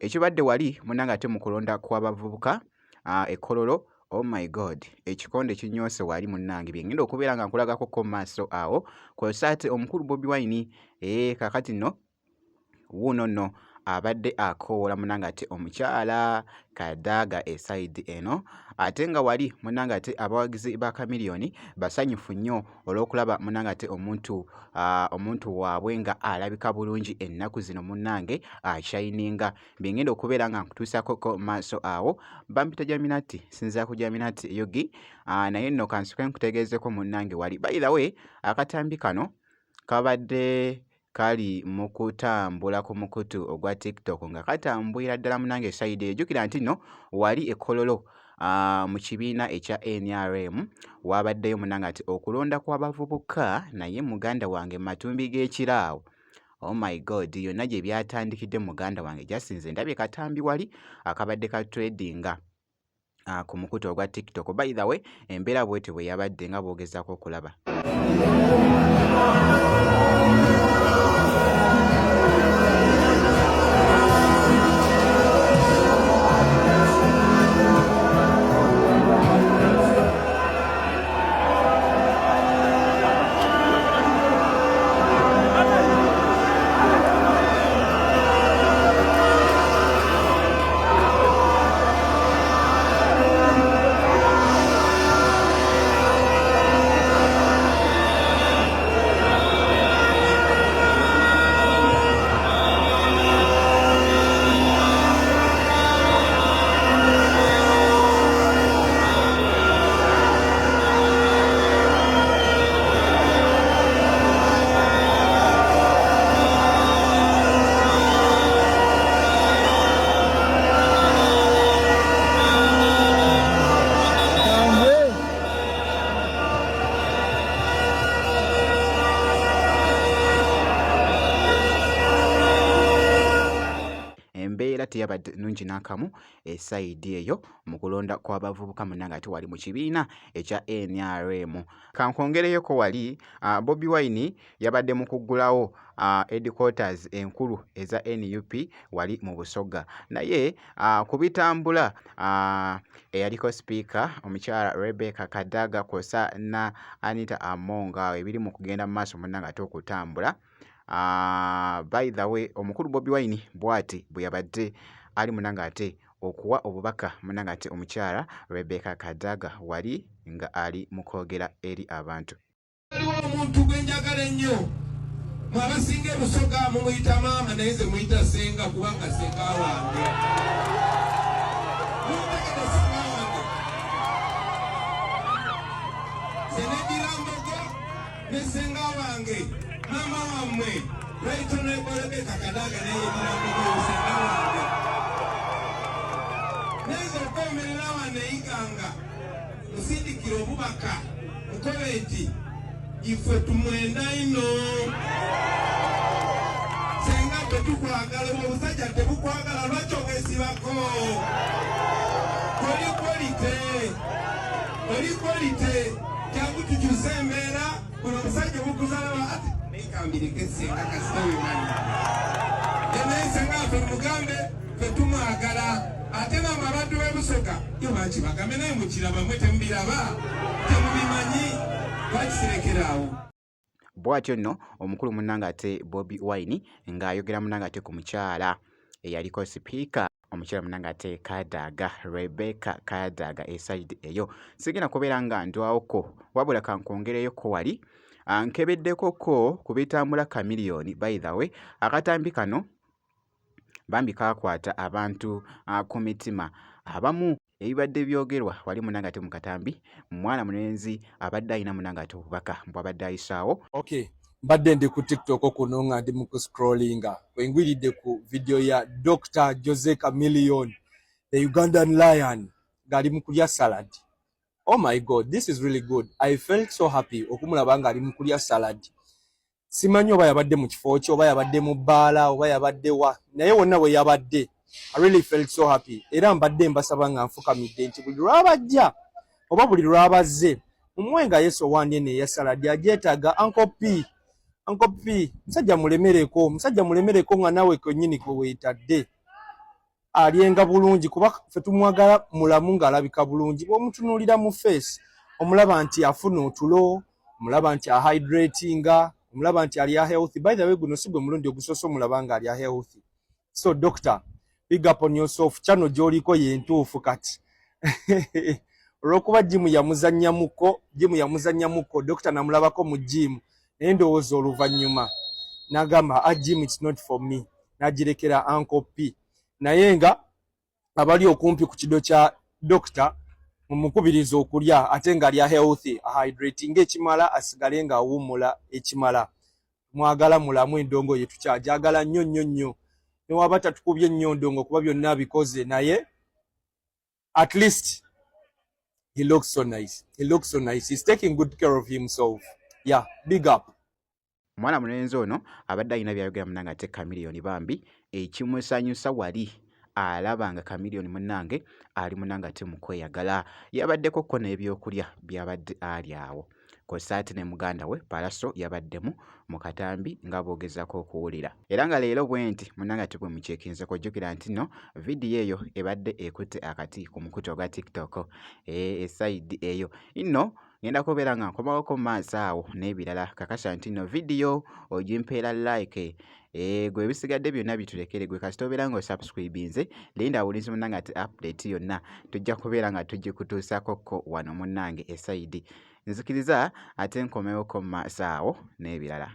ekibadde wali munanga ate mu kulonda kw'abavubuka ekkololo. Oh my god, ekikonde kinyoose wali munnange byengenda okubeera nga nkulagako ko maaso awo kw'ossa ate omukulu Bobi Wine kakati nno wuuno nno abadde akoola munanga ate omukyala Kadaga eside eno ate nga wali munanga ate abawagizi ba Chameleone basanyufu nnyo olw'okulaba munanga ate omuntu waabwe nga alabika bulungi ennaku zino munnange ashininga byengenda okubeera nga nkutuusako maaso awo bampita Jaminati sinza ku Jaminati yogi naye nno kansuke nkutegeezeko munnange wali by the way akatambi kano kabadde kali mu kutambula ku mukutu ogwa TikTok nga katambulira ddala munange side ejjukira nti nno wali ekkololo mu kibiina ekya NRM wabaddeyo munanga ati okulonda kw'abavubuka naye muganda wange matumbi g'ekiraawo. Oh my god, yonna gye byatandikidde muganda wange jasinze ndabye katambi wali akabadde ka tradinga ku mukutu ogwa TikTok. By the way embeera bwete bwe yabadde nga bwogezako okulaba. Teyabadde nungi n'akamu esayidi eyo mu kulonda kw'abavubuka munanga ate wali mu kibiina ekya NRM. Kankongereyoko wali Bobi Wine yabadde mu kuggulawo headquarters enkulu eza NUP wali mu Busoga naye ku bitambula eyaliko speaker omukyala Rebecca Kadaga kw'ossa na Anita Amonga ebiri mu kugenda mu maaso munanga ate okutambula. By the way omukulu Bobi Wine bwati bwe yabadde ali munanga ate okuwa obubaka munanga ate omukyala Rebecca Kadaga wali nga ali mukwogera eri abantu. Omuntu gwenjagala ennyo mwabasinga e Busoga mumuyita maama naye nze muyita senga kubanga senga wange. Senegirambogo ne senga wange mama wamwe Raito ne Rebecca Kadaga naye Girambogo senga wange. Neza okwemerera wane iganga musindikira obubaka mukobe nti ife tumwenda ino senga tetukwagala obusajja tebukwagala lwaki obwesibako olikwolite kyangu tukyuse embeera kuno omusajja obukuzalaba ati nekambireko senga kasitawemani naye senga fe mugambe fe tumwagala ate namwe abantu b'e Busoga yo baki bagambe naye mukiraba mwe temubiraba temubimanyi bakiserekeraawo. Bw'atyo nno omukulu munnanga ate Bobi Wine ng'ayogera munnanga ate ku mukyala eyaliko sipiika omukyala munnanga ate Kadaga Rebecca Kadaga eside eyo sigenda kubeera nga ndwawoko wabula kankongereyoko wali nkebeddekoko ku bitambula Chameleone. By the way akatambi kano bambi kakwata abantu ku mitima abamu ebibadde byogerwa wali munanga ate mu katambi mwana mulenzi abadde ayina munanga ate obubaka bw'abadde ayisaawo. Okay, mbadde ndi ku TikTok kuno nga ndi mu scrollinga wengwiridde ku video ya Dr. Jose Chameleone the Ugandan lion ng'ali mu kulya salad. Oh my god, this is really good. I felt so happy okumulaba nga ali mu kulya salad. Simanyi oba yabadde mu kifo kye oba yabadde mu bbaala oba yabadde wa naye wonna we yabadde I really felt so happy. Era mbadde mbasaba nga nfukamidde nti buli lwabajja oba buli lwabazze mumwenga yeso wandi ene ya saladi ajeetaga Uncle P musajja mulemereko nga nawe konnyini kwe weetadde alyenga bulungi kuba ffe tumwagala mulamu ng'alabika bulungi. Bw'omutunuulira mu face omulaba nti afuna otulo, omulaba nti ahydratinga, omulaba nti ali healthy. By the way, guno si gwe mulundi ogusoose omulaba ng'ali healthy. So doctor, big up on yourself. Channel gy'oliko y'entuufu kati. Olw'okuba jimu yamuzannyamuko doctor namulabako mu jimu naye ndowooza oluvannyuma n'agamba jimu it's not for me, n'agirekera Uncle P. Naye nga abali okumpi ku kido kya doctor mumukubiriza okulya ate ng'ali healthy, hydrating ekimala, asigale ng'awummula ekimala. Mwagala mulamu, endongo ye tukyajagala nnyo. Newaba tatukubye nnyo ndongo kuba byonna abikoze, naye at least he looks so nice. He's taking good care of himself. Yeah, big up. Mwana mulenzi ono abadde alina byayogera munange ate Chameleone bambi ekimusanyusa wali alaba nga Chameleone munnange ali munange ate mu kweyagala. Yabaddeko ko n'ebyokulya byabadde ali awo. Kosaati ne muganda we Palaso yabaddemu mu katambi nga boogezako okuwulira. Era nga leero bwenti munnange ate bwe mucekinze kujjukira nti no vidiyo eyo ebadde ekutte akati ku mukutu ogwa TikTok. Esayidi eyo inno ngenda kubeera nga nkomawoko mu maaso awo n'ebirala kakasa nti no vidiyo ogimpeera like. Gwe bisigadde byonna bitulekere, gwe kasita obeera nga osubscribinze linda awulizi munnange ati update yonna tujja kubeera nga tugikutuusako wano munnange esayidi. Nzikiriza ate nkomewoko mu maaso awo n'ebirala.